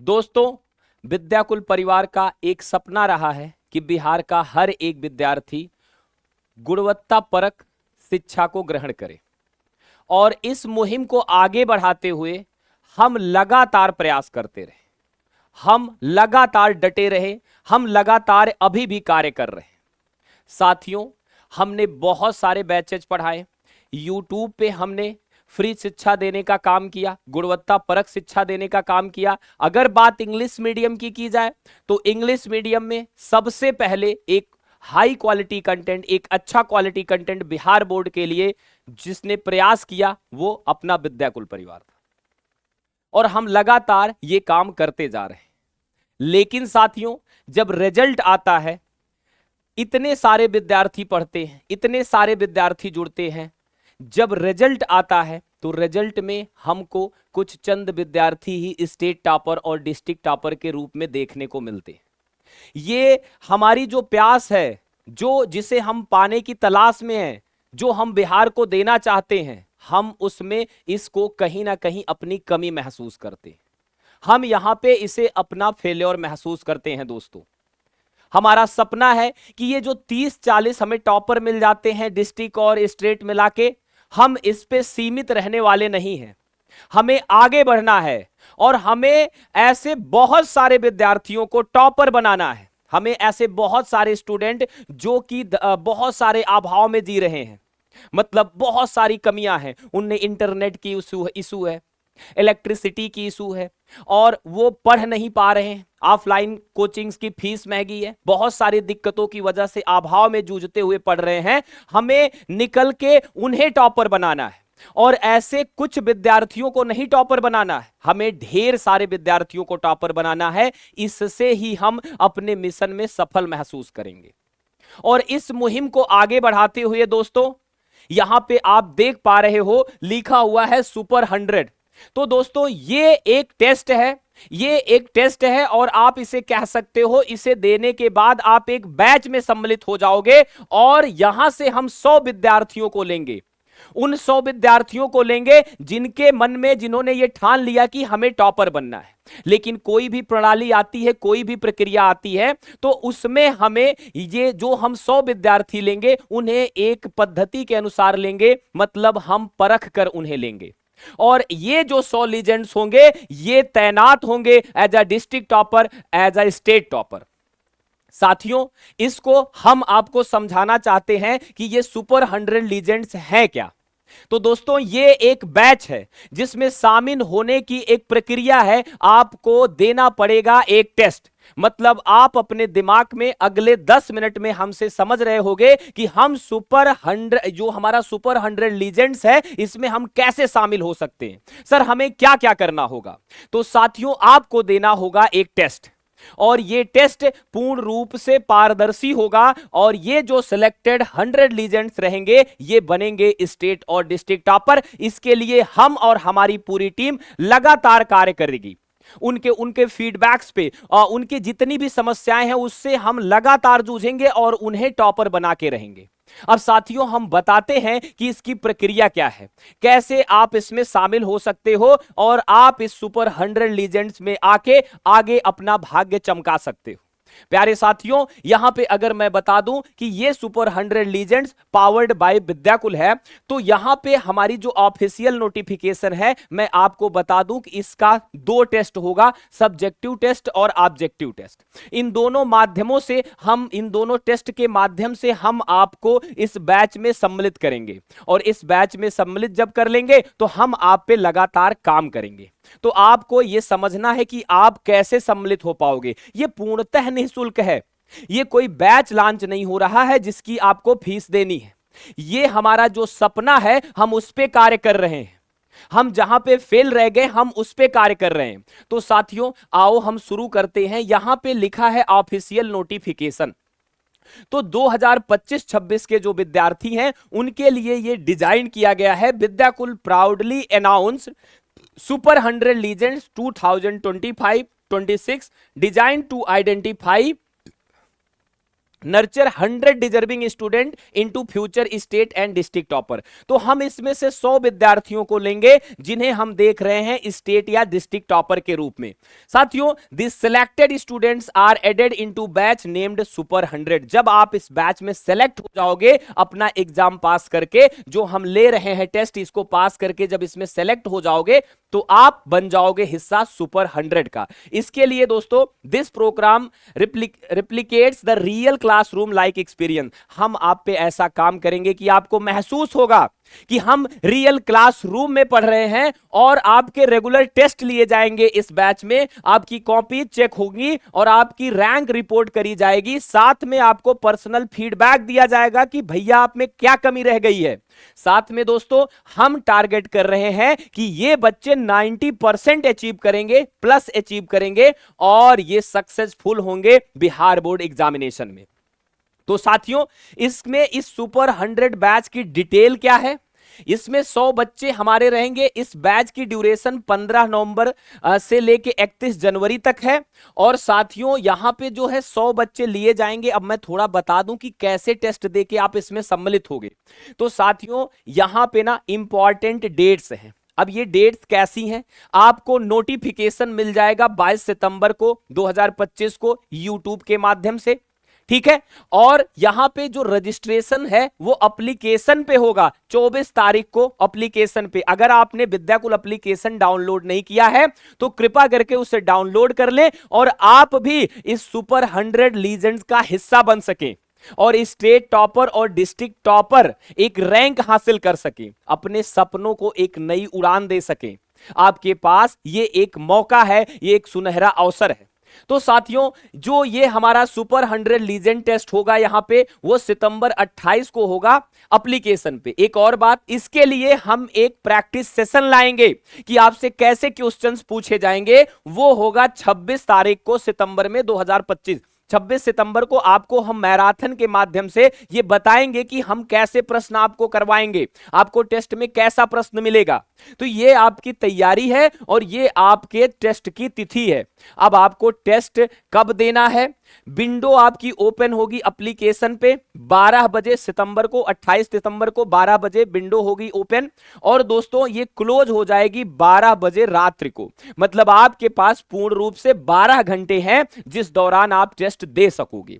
दोस्तों, विद्याकुल परिवार का एक सपना रहा है कि बिहार का हर एक विद्यार्थी गुणवत्ता परक शिक्षा को ग्रहण करे और इस मुहिम को आगे बढ़ाते हुए हम लगातार प्रयास करते रहे, हम लगातार डटे रहे, हम लगातार अभी भी कार्य कर रहे हैं। साथियों, हमने बहुत सारे बैचेज पढ़ाए, यूट्यूब पे हमने फ्री शिक्षा देने का काम किया, गुणवत्ता परक शिक्षा देने का काम किया। अगर बात इंग्लिश मीडियम की जाए तो इंग्लिश मीडियम में सबसे पहले एक हाई क्वालिटी कंटेंट, एक अच्छा क्वालिटी कंटेंट बिहार बोर्ड के लिए जिसने प्रयास किया वो अपना विद्याकुल परिवार था और हम लगातार ये काम करते जा रहे हैं। लेकिन साथियों, जब रिजल्ट आता है, इतने सारे विद्यार्थी पढ़ते हैं, इतने सारे विद्यार्थी जुड़ते हैं, जब रिजल्ट आता है तो रिजल्ट में हमको कुछ चंद विद्यार्थी ही स्टेट टॉपर और डिस्ट्रिक्ट टॉपर के रूप में देखने को मिलते हैं। ये हमारी जो प्यास है, जो जिसे हम पाने की तलाश में हैं, जो हम बिहार को देना चाहते हैं, हम उसमें इसको कहीं ना कहीं अपनी कमी महसूस करते हैं। हम यहां पे इसे अपना फेल्योर महसूस करते हैं। दोस्तों, हमारा सपना है कि ये जो 30-40 हमें टॉपर मिल जाते हैं डिस्ट्रिक्ट और स्टेट मिला के, हम इस पे सीमित रहने वाले नहीं हैं। हमें आगे बढ़ना है और हमें ऐसे बहुत सारे विद्यार्थियों को टॉपर बनाना है। हमें ऐसे बहुत सारे स्टूडेंट जो कि बहुत सारे अभाव में जी रहे हैं, मतलब बहुत सारी कमियां हैं, उनमें इंटरनेट की इशू है, इलेक्ट्रिसिटी की इशू है और वो पढ़ नहीं पा रहे हैं, ऑफलाइन कोचिंग्स की फीस महंगी है, बहुत सारी दिक्कतों की वजह से अभाव में जूझते हुए पढ़ रहे हैं। हमें निकल के उन्हें टॉपर बनाना है और ऐसे कुछ विद्यार्थियों को नहीं टॉपर बनाना है, हमें ढेर सारे विद्यार्थियों को टॉपर बनाना है। इससे ही हम अपने मिशन में सफल महसूस करेंगे। और इस मुहिम को आगे बढ़ाते हुए दोस्तों, यहां पे आप देख पा रहे हो लिखा हुआ है सुपर 100। तो दोस्तों, ये एक टेस्ट है, ये एक टेस्ट है और आप इसे कह सकते हो, इसे देने के बाद आप एक बैच में सम्मिलित हो जाओगे और यहां से हम 100 विद्यार्थियों को लेंगे। उन 100 विद्यार्थियों को लेंगे जिनके मन में, जिन्होंने ये ठान लिया कि हमें टॉपर बनना है। लेकिन कोई भी प्रणाली आती है, कोई भी प्रक्रिया आती है, तो उसमें हमें ये जो हम 100 विद्यार्थी लेंगे उन्हें एक पद्धति के अनुसार लेंगे, मतलब हम परख कर उन्हें लेंगे। और ये जो 100 लीजेंड्स होंगे ये तैनात होंगे as a district topper, as a state topper. साथियों, इसको हम आपको समझाना चाहते हैं कि ये सुपर 100 लीजेंड्स हैं क्या। तो दोस्तों, ये एक बैच है जिसमें शामिल होने की एक प्रक्रिया है। आपको देना पड़ेगा एक टेस्ट, मतलब आप अपने दिमाग में अगले 10 मिनट में हमसे समझ रहे होंगे कि हम सुपर 100, जो हमारा सुपर 100 लीजेंड्स है, इसमें हम कैसे शामिल हो सकते हैं। सर, हमें क्या क्या करना होगा। तो साथियों, आपको देना होगा एक टेस्ट और ये टेस्ट पूर्ण रूप से पारदर्शी होगा और ये जो सिलेक्टेड 100 लीजेंड्स रहेंगे ये बनेंगे स्टेट और डिस्ट्रिक्ट टॉपर। इसके लिए हम और हमारी पूरी टीम लगातार कार्य करेगी। उनके फीडबैक्स पे और उनकी जितनी भी समस्याएं हैं उससे हम लगातार जूझेंगे और उन्हें टॉपर बना के रहेंगे। अब साथियों, हम बताते हैं कि इसकी प्रक्रिया क्या है, कैसे आप इसमें शामिल हो सकते हो और आप इस सुपर 100 लीजेंड्स में आके आगे अपना भाग्य चमका सकते हो। प्यारे साथियों, यहां पे अगर मैं बता दूं कि ये super 100 legends powered by Vidyakul है, तो यहां पे हमारी जो ऑफिशियल नोटिफिकेशन है, मैं आपको बता दूं कि इसका 2 टेस्ट होगा, सब्जेक्टिव टेस्ट और ऑब्जेक्टिव टेस्ट। इन दोनों माध्यमों से हम, इन दोनों टेस्ट के माध्यम से हम आपको इस बैच में सम्मिलित करेंगे और इस बैच में सम्मिलित जब कर लेंगे तो हम आप पे लगातार काम करेंगे। तो आपको यह समझना है कि आप कैसे सम्मिलित हो पाओगे। यह पूर्णतः निःशुल्क है, यह कोई बैच लॉन्च नहीं हो रहा है जिसकी आपको फीस देनी है। यह हमारा जो सपना है हम उस पे कार्य कर रहे हैं, हम जहां पे फेल रह गए हम उस पे कार्य कर रहे हैं। तो साथियों, आओ हम शुरू करते हैं। यहां पे लिखा है ऑफिशियल नोटिफिकेशन। तो 2025-26 के जो विद्यार्थी हैं उनके लिए यह डिजाइन किया गया है। Vidyakul proudly announce super 100 legends 2025-26 design to identify nurture 100 deserving student into future state and district topper. तो हम इसमें से 100 विद्यार्थियों को लेंगे जिन्हें हम देख रहे हैं स्टेट या डिस्ट्रिक्ट टॉपर के रूप में। साथियों, the selected students are added into batch named super 100। जब आप इस बैच में सेलेक्ट हो जाओगे अपना एग्जाम पास करके, जो हम ले रहे हैं टेस्ट, इसको पास करके जब इसमें सेलेक्ट हो जाओगे तो आप बन जाओगे हिस्सा सुपर 100 का। इसके लिए दोस्तों this program replicates the real classroom like experience. हम आप पे ऐसा काम करेंगे कि आपको महसूस होगा कि हम रियल क्लासरूम में पढ़ रहे हैं और आपके रेगुलर टेस्ट लिए जाएंगे इस बैच में, आपकी कॉपी चेक होगी और आपकी रैंक रिपोर्ट करी जाएगी। साथ में आपको पर्सनल फीडबैक दिया जाएगा कि भैया आप में क्या कमी रह गई है। साथ में दोस्तों हम टारगेट कर रहे हैं कि ये बच्चे 90% अचीव करेंगे, प्लस अचीव करेंगे और ये सक्सेसफुल होंगे बिहार बोर्ड एग्जामिनेशन में। तो साथियों, इसमें इस सुपर 100 बैच की डिटेल क्या है? इसमें 100 बच्चे हमारे रहेंगे। इस बैच की ड्यूरेशन 15 नवंबर से लेके 31 जनवरी तक है। और साथियों यहां पे जो है 100 बच्चे लिए जाएंगे। अब मैं थोड़ा बता दूं कि कैसे टेस्ट देके आप इसमें सम्मिलित होगे। तो साथियों यहां पे ना इंपॉर्टेंट डेट्स हैं। अब ये डेट्स कैसी हैं? आपको नोटिफिकेशन मिल जाएगा 22 सितंबर को 2025 को यूट्यूब के माध्यम से, ठीक है। और यहां पे जो रजिस्ट्रेशन है वो एप्लीकेशन पे होगा 24 तारीख को एप्लीकेशन पे। अगर आपने विद्याकुल एप्लीकेशन डाउनलोड नहीं किया है तो कृपा करके उसे डाउनलोड कर लें और आप भी इस सुपर 100 लीजेंड्स का हिस्सा बन सकें और स्टेट टॉपर और डिस्ट्रिक्ट टॉपर एक रैंक हासिल कर सकें, अपने सपनों को एक नई उड़ान दे सकें। आपके पास ये एक मौका है, ये एक सुनहरा अवसर है। तो साथियों जो ये हमारा सुपर 100 लीजेंड टेस्ट होगा यहां पे वो सितंबर 28 को होगा एप्लीकेशन पे। एक और बात, इसके लिए हम एक प्रैक्टिस सेशन लाएंगे कि आपसे कैसे क्वेश्चंस पूछे जाएंगे। वो होगा 26 तारीख को सितंबर में 2025। 26 सितंबर को आपको हम मैराथन के माध्यम से ये बताएंगे कि हम कैसे प्रश्न आपको करवाएंगे, आपको टेस्ट में कैसा प्रश्न मिलेगा। तो ये आपकी तैयारी है और ये आपके टेस्ट की तिथि है। अब आपको टेस्ट कब देना है? विंडो आपकी ओपन होगी एप्लीकेशन पे 12 बजे सितंबर को, 28 सितंबर को 12 बजे विंडो होगी ओपन और दोस्तों ये क्लोज हो जाएगी 12 बजे रात्रि को। मतलब आपके पास पूर्ण रूप से 12 घंटे हैं जिस दौरान आप टेस्ट दे सकोगे।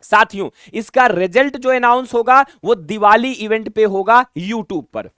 साथियों इसका रिजल्ट जो अनाउंस होगा वो दिवाली इवेंट पे होगा यूट्यूब पर।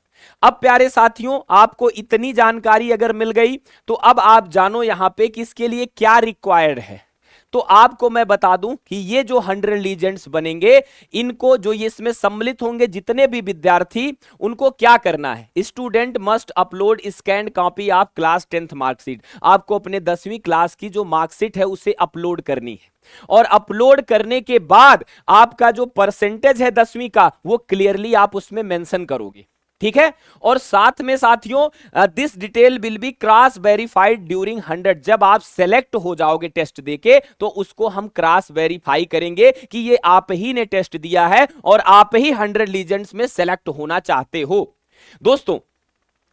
अब प्यारे साथियों आपको इतनी जानकारी अगर मिल गई तो अब आप जानो यहां पे कि इसके लिए क्या रिक्वायर्ड है। तो आपको मैं बता दूं कि ये जो 100 लीजेंड्स बनेंगे, इनको जो ये इसमें सम्मिलित होंगे जितने भी विद्यार्थी, उनको क्या करना है? Student must upload scanned copy of class 10th marksheet. आपको अपने 10वीं क्लास की जो मार्कशीट है उसे अपलोड करनी है और अपलोड करने के बाद आपका जो परसेंटेज है 10वीं का वो क्लियरली आप उसमें मेंशन करोगे, ठीक है। और साथ में साथियों this detail will be cross verified during 100। जब आप सेलेक्ट हो जाओगे टेस्ट देके तो उसको हम क्रॉस वेरीफाई करेंगे कि ये आप ही ने टेस्ट दिया है और आप ही 100 लीजेंड्स में सेलेक्ट होना चाहते हो। दोस्तों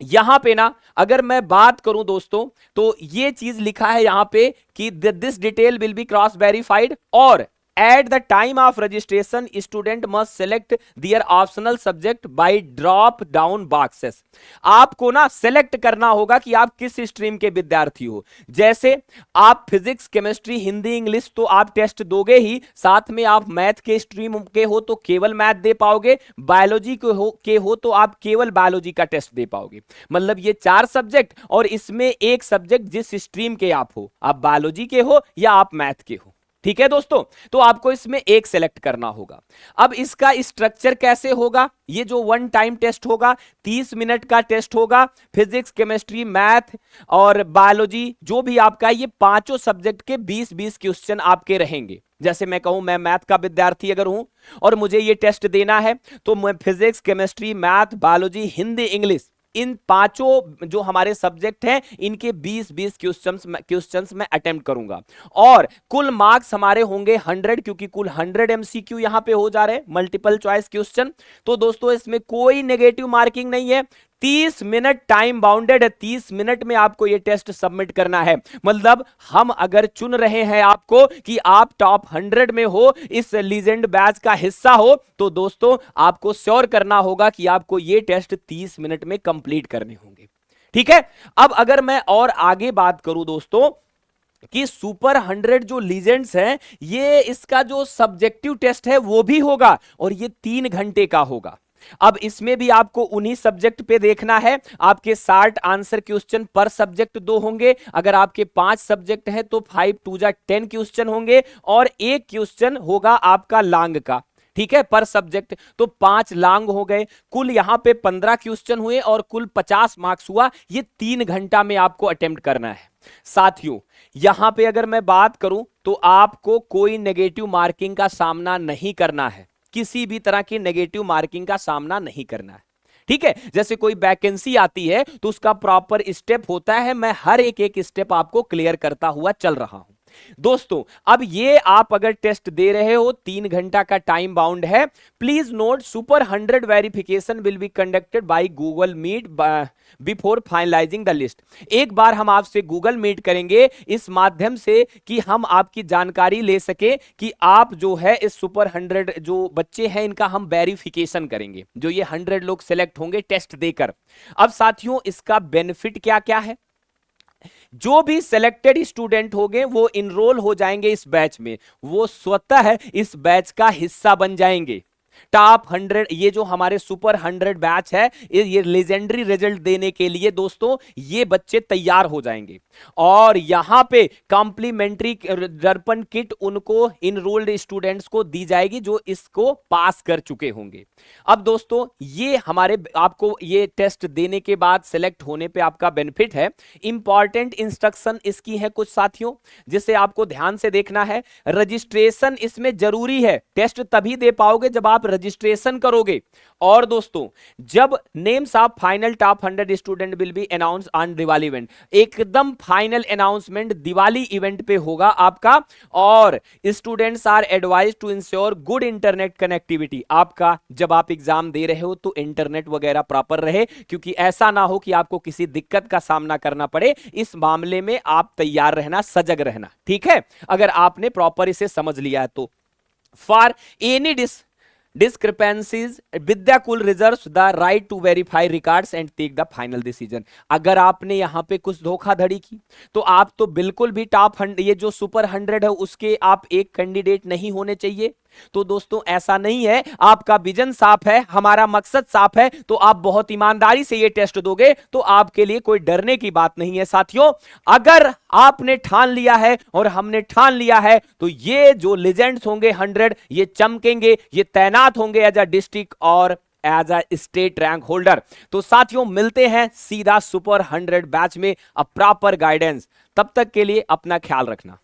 यहां पे ना अगर मैं बात करूं दोस्तों तो ये चीज लिखा है यहां पे कि this detail will be cross verified और at the time of registration student must select their optional subject by drop down boxes। आपको ना सेलेक्ट करना होगा कि आप किस स्ट्रीम के विद्यार्थी हो। जैसे आप फिजिक्स केमिस्ट्री हिंदी इंग्लिश तो आप टेस्ट दोगे ही, साथ में आप मैथ के स्ट्रीम के हो तो केवल मैथ दे पाओगे, बायोलॉजी के हो तो आप केवल बायोलॉजी का टेस्ट दे पाओगे। मतलब ये 4 सब्जेक्ट और इसमें एक सब्जेक्ट जिस स्ट्रीम के आप हो, आप बायोलॉजी के हो या आप मैथ के हो, ठीक है दोस्तों। तो आपको इसमें एक सेलेक्ट करना होगा। अब इसका स्ट्रक्चर कैसे होगा? ये जो 1 टाइम टेस्ट होगा 30 मिनट का टेस्ट होगा। फिजिक्स केमिस्ट्री मैथ और बायोलॉजी जो भी आपका, ये पांचों सब्जेक्ट के 20-20 क्वेश्चन आपके रहेंगे। जैसे मैं कहूं मैं मैथ का विद्यार्थी अगर हूं और मुझे ये टेस्ट देना है तो मैं physics chemistry math biology Hindi English in पांचों जो हमारे सब्जेक्ट हैं इनके 20-20 क्वेश्चंस मैं अटेम्प्ट करूंगा और कुल मार्क्स हमारे होंगे 100, क्योंकि कुल 100 एमसीक्यू यहां पे हो जा रहे हैं, मल्टीपल चॉइस क्वेश्चन। तो दोस्तों इसमें कोई नेगेटिव मार्किंग नहीं है। 30 मिनट टाइम बाउंडेड है, 30 मिनट में आपको यह टेस्ट सबमिट करना है। मतलब हम अगर चुन रहे हैं आपको कि आप टॉप 100 में हो, इस लीजेंड बैच का हिस्सा हो, तो दोस्तों आपको श्योर करना होगा कि आपको यह टेस्ट 30 मिनट में कंप्लीट करने होंगे। ठीक है। अब अगर मैं और आगे बात करूं दोस्तों कि सुपर 100 जो लीजेंड्स हैं, ये इसका जो सब्जेक्टिव टेस्ट है वो भी होगा और ये 3 घंटे का होगा। अब इसमें भी आपको उन्हीं सब्जेक्ट पे देखना है। आपके 60 आंसर क्वेश्चन पर सब्जेक्ट 2 होंगे। अगर आपके 5 सब्जेक्ट है तो 5 2 जा 10 क्वेश्चन होंगे और एक क्वेश्चन होगा आपका लॉन्ग का। ठीक है, पर सब्जेक्ट तो 5 लॉन्ग हो गए। कुल यहां पे 15 क्वेश्चन हुए और कुल 50 मार्क्स हुआ। ये 3 घंटा में आपको अटेम्प्ट करना है। साथियों यहां पे अगर मैं बात करूं तो आपको कोई नेगेटिव मार्किंग का सामना नहीं करना है, किसी भी तरह की नेगेटिव मार्किंग का सामना नहीं करना है। ठीक है, जैसे कोई वैकेंसी आती है तो उसका प्रॉपर स्टेप होता है। मैं हर एक स्टेप आपको क्लियर करता हुआ चल रहा हूं। दोस्तों अब ये आप अगर टेस्ट दे रहे हो, 3 घंटा का टाइम बाउंड है। Please note, super 100 verification will be conducted by Google Meet before finalizing the list. एक बार हम आपसे गूगल मीट करेंगे इस माध्यम से कि हम आपकी जानकारी ले सके कि आप जो है इस सुपर 100 जो बच्चे हैं इनका हम वेरिफिकेशन करेंगे, जो ये 100 लोग सिलेक्ट होंगे टेस्ट देकर। अब साथियों इसका बेनिफिट क्या क्या है? जो भी सिलेक्टेड स्टूडेंट होंगे वो इनरोल हो जाएंगे इस बैच में, वो स्वतः इस बैच का हिस्सा बन जाएंगे। टॉप 100 ये जो हमारे सुपर 100 बैच है, ये लेजेंडरी रिजल्ट देने के लिए दोस्तों ये बच्चे तैयार हो जाएंगे और यहां पे कॉम्प्लीमेंट्री दर्पण किट उनको इनरोल्ड स्टूडेंट्स को दी जाएगी जो इसको पास कर चुके होंगे। अब दोस्तों ये हमारे आपको ये टेस्ट देने के बाद सिलेक्ट होने पे आपका बेनिफिट है। इंपॉर्टेंट इंस्ट्रक्शन इसकी है कुछ साथियों जिसे आपको ध्यान से देखना है। रजिस्ट्रेशन इसमें जरूरी है, टेस्ट तभी दे पाओगे जब आप रजिस्ट्रेशन करोगे। और दोस्तों जब names of final top 100 student will be announce on Diwali event, एकदम फाइनल अनाउंसमेंट दिवाली इवेंट पे होगा आपका। और students are advised to ensure good internet connectivity. आपका जब आप एग्जाम दे रहे हो तो इंटरनेट वगैरह प्रॉपर रहे, क्योंकि ऐसा ना हो कि आपको किसी दिक्कत का सामना करना पड़े। इस मामले में आप तैयार रहना, सजग रहना। ठीक है, अगर आपने प्रॉपर इसे समझ लिया है तो। For any discrepancies Vidyakul reserves the right to verify records and take the final decision। अगर आपने यहां पे कुछ धोखाधड़ी की तो आप तो बिल्कुल भी टॉप 100 ये जो सुपर 100 है उसके आप एक कैंडिडेट नहीं होने चाहिए। तो दोस्तों ऐसा नहीं है, आपका विजन साफ है, हमारा मकसद साफ है, तो आप बहुत ईमानदारी से ये टेस्ट दोगे तो आपके लिए कोई डरने की बात नहीं है। साथियों अगर आपने ठान लिया है और हमने ठान लिया है तो ये जो लेजेंड्स होंगे 100 ये चमकेंगे, ये तैनात होंगे एज अ डिस्ट्रिक्ट और as a state rank holder. तो साथियों मिलते हैं सीधा सुपर 100 बैच में, अ प्रॉपर गाइडेंस। तब तक के लिए अपना ख्याल रखना।